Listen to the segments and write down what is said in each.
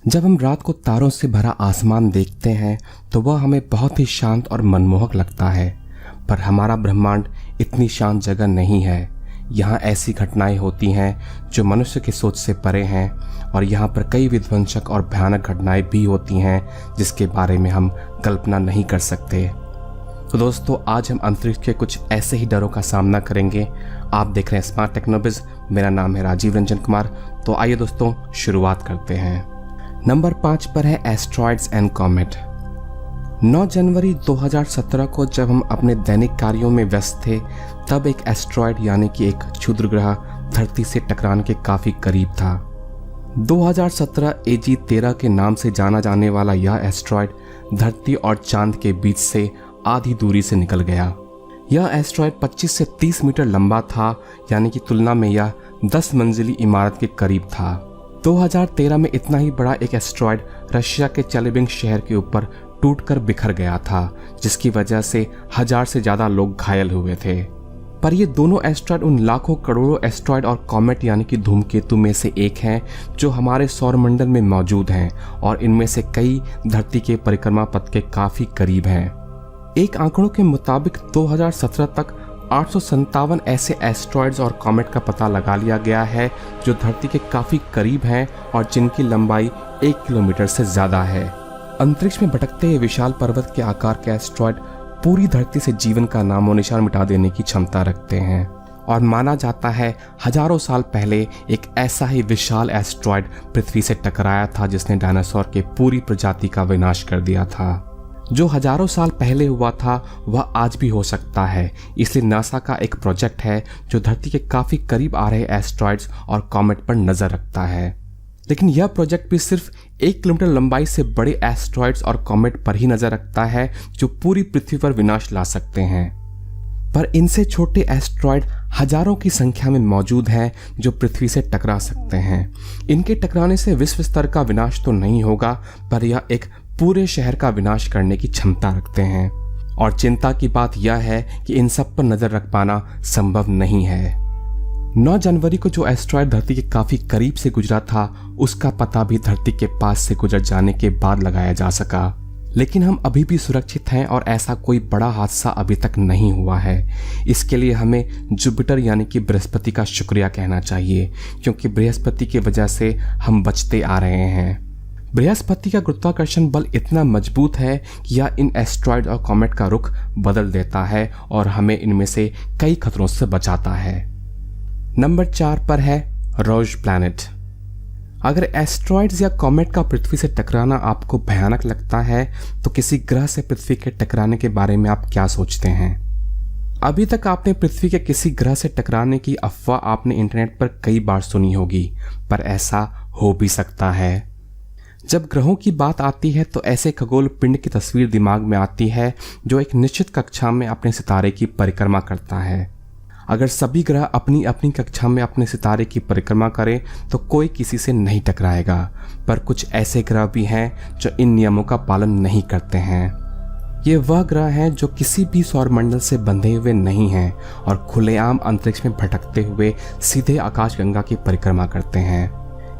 जब हम रात को तारों से भरा आसमान देखते हैं तो वह हमें बहुत ही शांत और मनमोहक लगता है, पर हमारा ब्रह्मांड इतनी शांत जगह नहीं है। यहाँ ऐसी घटनाएं होती हैं जो मनुष्य की सोच से परे हैं, और यहाँ पर कई विध्वंसक और भयानक घटनाएं भी होती हैं जिसके बारे में हम कल्पना नहीं कर सकते। तो दोस्तों, आज हम अंतरिक्ष के कुछ ऐसे ही डरों का सामना करेंगे। आप देख रहे हैं स्मार्ट टेक्नोबिज। मेरा नाम है राजीव रंजन कुमार। तो आइए दोस्तों, शुरुआत करते हैं। नंबर 5 पर है एस्ट्रॉइड्स एंड कॉमेट। 9 जनवरी 2017 को जब हम अपने दैनिक कार्यों में व्यस्त थे, तब एक एस्ट्रॉइड यानी कि एक क्षुद्र ग्रह धरती से टकराने के काफी करीब था। 2017 AG-13 के नाम से जाना जाने वाला यह एस्ट्रॉइड धरती और चांद के बीच से आधी दूरी से निकल गया। यह एस्ट्रॉइड 25 से 30 मीटर लंबा था, यानी कि तुलना में यह 10 मंजिली इमारत के करीब था। 2013 में इतना ही बड़ा एक एस्ट्रॉइड रशिया के चेलिबिंस्क शहर के ऊपर टूटकर बिखर गया था, जिसकी वजह से 1000 से ज्यादा लोग घायल हुए थे। पर ये दोनों एस्ट्रॉइड उन लाखों करोड़ों एस्ट्रॉइड और कॉमेट यानी कि धूमकेतु में से एक हैं जो हमारे सौरमंडल में मौजूद हैं, और इनमें से कई धरती के परिक्रमा पथ के काफी करीब हैं। एक आंकड़ों के मुताबिक 2017 तक 857 ऐसे एस्ट्रॉइड्स और कॉमेट का पता लगा लिया गया है जो धरती के काफी करीब हैं और जिनकी लंबाई 1 किलोमीटर से ज्यादा है। अंतरिक्ष में भटकते हुए विशाल पर्वत के आकार के एस्ट्रॉइड पूरी धरती से जीवन का नामो निशान मिटा देने की क्षमता रखते हैं, और माना जाता है हजारों साल पहले एक ऐसा ही विशाल एस्ट्रॉइड पृथ्वी से टकराया था जिसने डायनासोर के पूरी प्रजाति का विनाश कर दिया था। जो हजारों साल पहले हुआ था वह आज भी हो सकता है। इसलिए नासा का एक प्रोजेक्ट है जो धरती के काफी करीब आ रहे एस्ट्रॉइड्स और कॉमेट पर नजर रखता है। लेकिन यह प्रोजेक्ट भी सिर्फ 1 किलोमीटर लंबाई से बड़े एस्ट्रॉइड्स और कॉमेट पर ही नजर रखता है जो पूरी पृथ्वी पर विनाश ला सकते हैं। पर इनसे छोटे एस्ट्रॉइड हजारों की संख्या में मौजूद हैं जो पृथ्वी से टकरा सकते हैं। इनके टकराने से विश्व स्तर का विनाश तो नहीं होगा, पर यह एक पूरे शहर का विनाश करने की क्षमता रखते हैं। और चिंता की बात यह है कि इन सब पर नजर रख पाना संभव नहीं है। 9 जनवरी को जो एस्ट्रॉइड धरती के काफी करीब से गुजरा था, उसका पता भी धरती के पास से गुजर जाने के बाद लगाया जा सका। लेकिन हम अभी भी सुरक्षित हैं और ऐसा कोई बड़ा हादसा अभी तक नहीं हुआ है। इसके लिए हमें जुपिटर यानी कि बृहस्पति का शुक्रिया कहना चाहिए, क्योंकि बृहस्पति की वजह से हम बचते आ रहे हैं। बृहस्पति का गुरुत्वाकर्षण बल इतना मजबूत है कि यह इन एस्ट्रॉइड और कॉमेट का रुख बदल देता है और हमें इनमें से कई खतरों से बचाता है। नंबर 4 पर है रोज प्लैनेट। अगर एस्ट्रॉइड्स या कॉमेट का पृथ्वी से टकराना आपको भयानक लगता है, तो किसी ग्रह से पृथ्वी के टकराने के बारे में आप क्या सोचते हैं? अभी तक आपने पृथ्वी के किसी ग्रह से टकराने की अफवाह आपने इंटरनेट पर कई बार सुनी होगी, पर ऐसा हो भी सकता है। जब ग्रहों की बात आती है तो ऐसे खगोल पिंड की तस्वीर दिमाग में आती है जो एक निश्चित कक्षा में अपने सितारे की परिक्रमा करता है। अगर सभी ग्रह अपनी अपनी कक्षा में अपने सितारे की परिक्रमा करें तो कोई किसी से नहीं टकराएगा, पर कुछ ऐसे ग्रह भी हैं जो इन नियमों का पालन नहीं करते हैं। ये वह ग्रह हैं जो किसी भी सौरमंडल से बंधे हुए नहीं हैं और खुलेआम अंतरिक्ष में भटकते हुए सीधे आकाशगंगा की परिक्रमा करते हैं।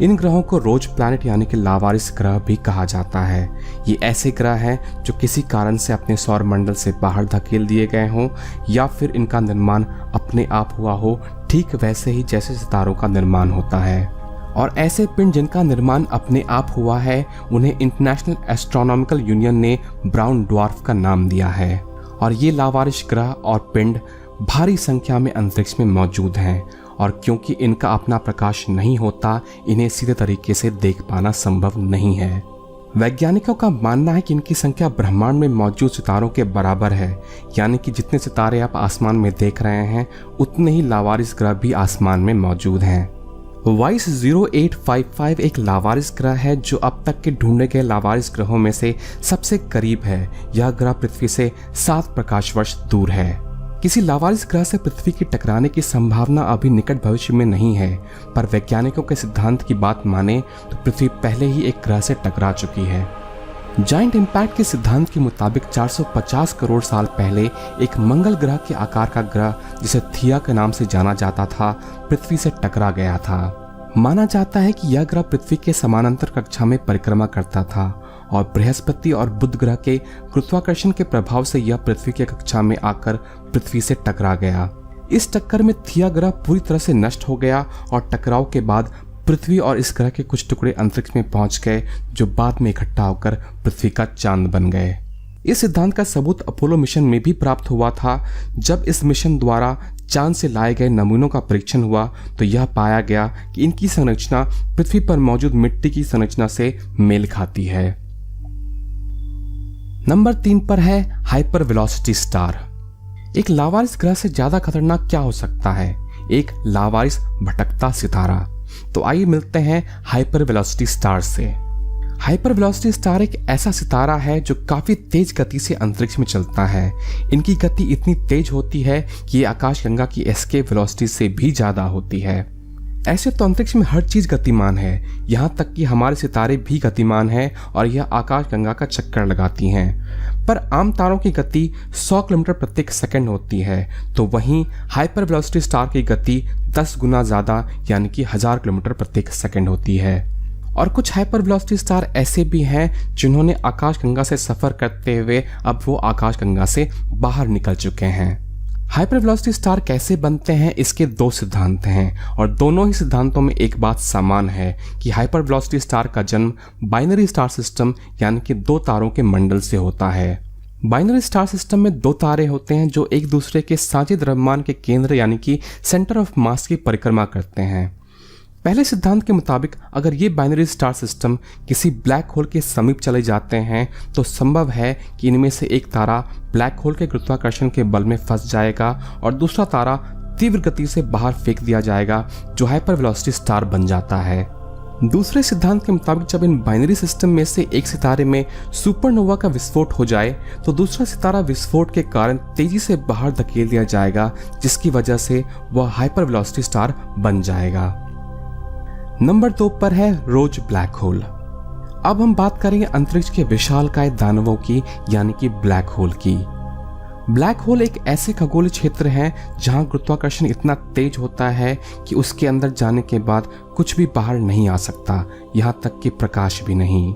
इन ग्रहों को रोज प्लैनेट यानी कि लावारिस ग्रह भी कहा जाता है। ये ऐसे ग्रह हैं जो किसी कारण से अपने सौरमंडल से बाहर धकेल दिए गए हों, या फिर इनका निर्माण अपने आप हुआ हो, ठीक वैसे ही जैसे सितारों का निर्माण होता है। और ऐसे पिंड जिनका निर्माण अपने आप हुआ है, उन्हें इंटरनेशनल एस्ट्रोनॉमिकल यूनियन ने ब्राउन ड्वार्फ का नाम दिया है। और ये लावारिस ग्रह और पिंड भारी संख्या में अंतरिक्ष में मौजूद हैं, और क्योंकि इनका अपना प्रकाश नहीं होता, इन्हें सीधे तरीके से देख पाना संभव नहीं है। वैज्ञानिकों का मानना है कि इनकी संख्या ब्रह्मांड में मौजूद सितारों के बराबर है, यानी कि जितने सितारे आप आसमान में देख रहे हैं उतने ही लावारिस ग्रह भी आसमान में मौजूद हैं। वाइस 0855 एक लावारिस ग्रह है जो अब तक के ढूंढे गए लावारिस ग्रहों में से सबसे करीब है। यह ग्रह पृथ्वी से 7 प्रकाश वर्ष दूर है। किसी लावारिस ग्रह से पृथ्वी की टकराने की संभावना अभी निकट भविष्य में नहीं है, पर वैज्ञानिकों के सिद्धांत की बात माने तो पृथ्वी पहले ही एक ग्रह से टकरा चुकी है। जायंट इम्पैक्ट के सिद्धांत के मुताबिक 450 करोड़ साल पहले एक मंगल ग्रह के आकार का ग्रह, जिसे थिया के नाम से जाना जाता था, पृथ्वी से टकरा गया था। माना जाता है कि यह ग्रह पृथ्वी के समानांतर कक्षा में परिक्रमा करता था और बृहस्पति और बुध ग्रह के गुरुत्वाकर्षण के प्रभाव से यह पृथ्वी की कक्षा में आकर पृथ्वी से टकरा गया। इस टक्कर में थिया ग्रह पूरी तरह से नष्ट हो गया और टकराव के बाद पृथ्वी और इस ग्रह के कुछ टुकड़े अंतरिक्ष में पहुंच गए, जो बाद में इकट्ठा होकर पृथ्वी का चांद बन गए। इस सिद्धांत का सबूत अपोलो मिशन में भी प्राप्त हुआ था। जब इस मिशन द्वारा चांद से लाए गए नमूनों का परीक्षण हुआ तो यह पाया गया कि इनकी संरचना पृथ्वी पर मौजूद मिट्टी की संरचना से मेल खाती है। नंबर 3 पर है हाइपर वेलोसिटी स्टार। एक लावारिस ग्रह से ज्यादा खतरनाक क्या हो सकता है? एक लावारिस भटकता सितारा। तो आइए मिलते हैं हाइपर वेलोसिटी स्टार से। हाइपर वेलोसिटी स्टार एक ऐसा सितारा है जो काफी तेज गति से अंतरिक्ष में चलता है। इनकी गति इतनी तेज होती है कि ये आकाशगंगा की एस्केप वेलोसिटी से भी ज्यादा होती है। ऐसे तो अंतरिक्ष में हर चीज गतिमान है, यहाँ तक कि हमारे सितारे भी गतिमान हैं और यह आकाशगंगा का चक्कर लगाती हैं। पर आम तारों की गति 100 किलोमीटर प्रति सेकंड होती है, तो वहीं हाइपर वेलोसिटी स्टार की गति 10 गुना ज्यादा यानी कि 1000 किलोमीटर प्रति सेकंड होती है। और कुछ हाइपर वेलोसिटी स्टार ऐसे भी हैं जिन्होंने आकाशगंगा से सफर करते हुए अब वो आकाशगंगा से बाहर निकल चुके हैं। हाइपर वेलोसिटी स्टार कैसे बनते हैं, इसके 2 सिद्धांत हैं और दोनों ही सिद्धांतों में एक बात समान है कि हाइपर वेलोसिटी स्टार का जन्म बाइनरी स्टार सिस्टम यानी कि 2 तारों के मंडल से होता है। बाइनरी स्टार सिस्टम में 2 तारे होते हैं जो एक दूसरे के साझे द्रव्यमान के केंद्र यानी कि सेंटर ऑफ मास की परिक्रमा करते हैं। पहले सिद्धांत के मुताबिक अगर ये बाइनरी स्टार सिस्टम किसी ब्लैक होल के समीप चले जाते हैं तो संभव है कि इनमें से एक तारा ब्लैक होल के गुरुत्वाकर्षण के बल में फंस जाएगा और दूसरा तारा तीव्र गति से बाहर फेंक दिया जाएगा, जो हाइपर वेलोसिटी स्टार बन जाता है। दूसरे सिद्धांत के मुताबिक जब इन बाइनरी सिस्टम में से एक सितारे में सुपरनोवा का विस्फोट हो जाए तो दूसरा सितारा विस्फोट के कारण तेजी से बाहर धकेल दिया जाएगा, जिसकी वजह से वह हाइपर वेलोसिटी स्टार बन जाएगा। नंबर 2 पर है रोज ब्लैक होल। अब हम बात करेंगे अंतरिक्ष के विशालकाय दानवों की यानी कि ब्लैक होल की। ब्लैक होल एक ऐसे खगोलीय क्षेत्र है जहां गुरुत्वाकर्षण इतना तेज होता है कि उसके अंदर जाने के बाद कुछ भी बाहर नहीं आ सकता, यहां तक कि प्रकाश भी नहीं।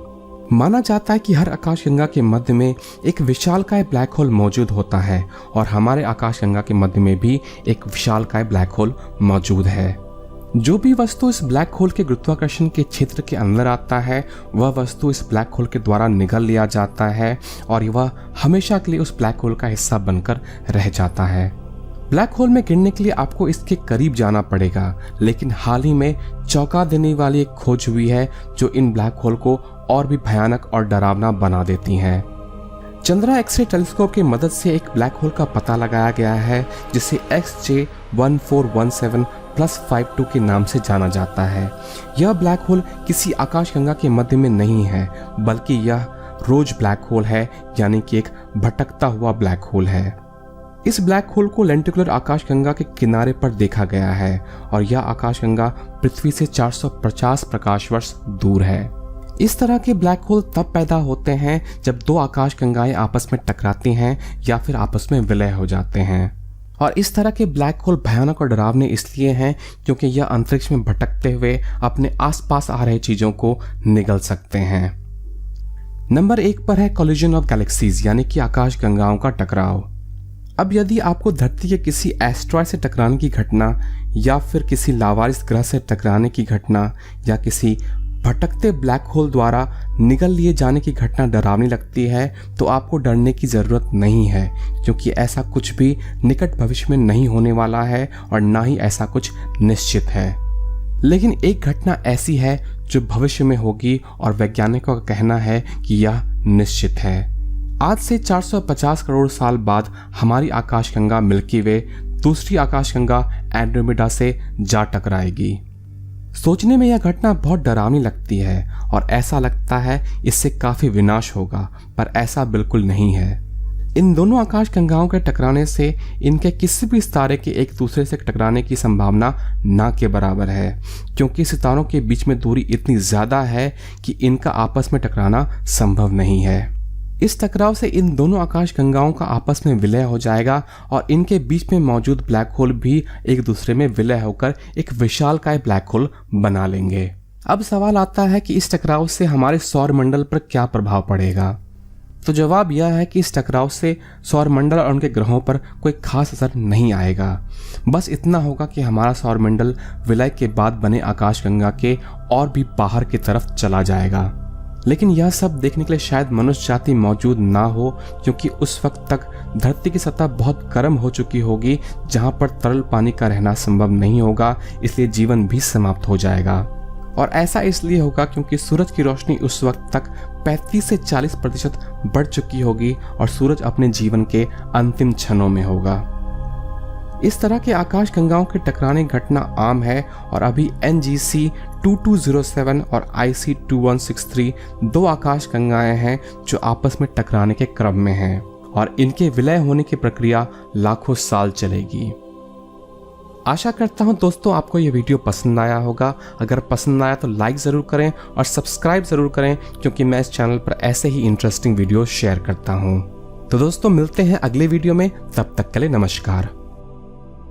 माना जाता है कि हर आकाशगंगा के मध्य में एक विशालकाय ब्लैक होल मौजूद होता है और हमारे आकाशगंगा के मध्य में भी एक विशालकाय ब्लैक होल मौजूद है। जो भी वस्तु इस ब्लैक होल के गुरुत्वाकर्षण के क्षेत्र के अंदर आता है वह वस्तु इस ब्लैक होल के द्वारा निगल लिया जाता है और वह हमेशा के लिए उस ब्लैक होल का हिस्सा बनकर रह जाता है। ब्लैक होल में गिरने के लिए आपको इसके करीब जाना पड़ेगा, लेकिन हाल ही में चौंका देने वाली एक खोज हुई है जो इन ब्लैक होल को और भी भयानक और डरावना बना देती है। चंद्रा एक्सरे टेलीस्कोप की मदद से एक ब्लैक होल का पता लगाया गया है जिसे XJ1417+52 के नाम से जाना जाता है। यह ब्लैक होल किसी आकाशगंगा के मध्य में नहीं है, बल्कि यह रोज ब्लैक होल है यानी कि एक भटकता हुआ ब्लैक होल है। इस ब्लैक होल को लेंटिकुलर आकाशगंगा के किनारे पर देखा गया है और यह आकाशगंगा पृथ्वी से 450 प्रकाश वर्ष दूर है। इस तरह के ब्लैक होल तब पैदा होते हैं जब 2 आकाशगंगाएं आपस में टकराती हैं या फिर आपस में विलय हो जाते हैं। और इस तरह के ब्लैक होल भयानक और डरावने इसलिए हैं क्योंकि यह अंतरिक्ष में भटकते हुए अपने आसपास आ रहे चीजों को निगल सकते हैं। नंबर 1 पर है कोलिजन ऑफ गैलेक्सीज यानी कि आकाशगंगाओं का टकराव। अब यदि आपको धरती के किसी एस्ट्रॉयड से टकराने की घटना या फिर किसी लावारिस ग्रह से टकराने की घटना या किसी भटकते ब्लैक होल द्वारा निगल लिए जाने की घटना डरावनी लगती है तो आपको डरने की ज़रूरत नहीं है, क्योंकि ऐसा कुछ भी निकट भविष्य में नहीं होने वाला है और ना ही ऐसा कुछ निश्चित है। लेकिन एक घटना ऐसी है जो भविष्य में होगी और वैज्ञानिकों का कहना है कि यह निश्चित है। आज से 450 करोड़ साल बाद हमारी आकाशगंगा मिल्की वे दूसरी आकाशगंगा एंड्रोमेडा से जा टकराएगी। सोचने में यह घटना बहुत डरावनी लगती है और ऐसा लगता है इससे काफी विनाश होगा, पर ऐसा बिल्कुल नहीं है। इन दोनों आकाशगंगाओं के टकराने से इनके किसी भी सितारे के एक दूसरे से टकराने की संभावना ना के बराबर है, क्योंकि सितारों के बीच में दूरी इतनी ज्यादा है कि इनका आपस में टकराना संभव नहीं है। इस टकराव से इन दोनों आकाशगंगाओं का आपस में विलय हो जाएगा और इनके बीच में मौजूद ब्लैक होल भी एक दूसरे में विलय होकर एक विशालकाय ब्लैक होल बना लेंगे। अब सवाल आता है कि इस टकराव से हमारे सौर मंडल पर क्या प्रभाव पड़ेगा। तो जवाब यह है कि इस टकराव से सौर मंडल और उनके ग्रहों पर कोई खास असर नहीं आएगा। बस इतना होगा कि हमारा सौर मंडल विलय के बाद बने आकाशगंगा के और भी बाहर की तरफ चला जाएगा। लेकिन यह सब देखने के लिए शायद मनुष्य जाति मौजूद ना हो, क्योंकि उस वक्त तक धरती की सतह बहुत गर्म हो चुकी होगी, जहां पर तरल पानी का रहना संभव नहीं होगा, इसलिए जीवन भी समाप्त हो जाएगा। और ऐसा इसलिए होगा क्योंकि सूरज की रोशनी उस वक्त तक 35 से 40% बढ़ चुकी होगी और सूरज अपने जीवन के अंतिम क्षणों में होगा। इस तरह के आकाशगंगाओं के टकराने घटना आम है और अभी NGC 2207 और IC 2163 दो आकाशगंगाएं हैं जो आपस में टकराने के क्रम में हैं और इनके विलय होने की प्रक्रिया लाखों साल चलेगी। आशा करता हूं दोस्तों आपको यह वीडियो पसंद आया होगा। अगर पसंद आया तो लाइक ज़रूर करें और सब्सक्राइब ज़रूर करें, क्योंकि मैं इस चैनल पर ऐसे ही इंटरेस्टिंग वीडियो शेयर करता हूं। तो दोस्तों मिलते हैं अगले वीडियो में, तब तक के लिए नमस्कार।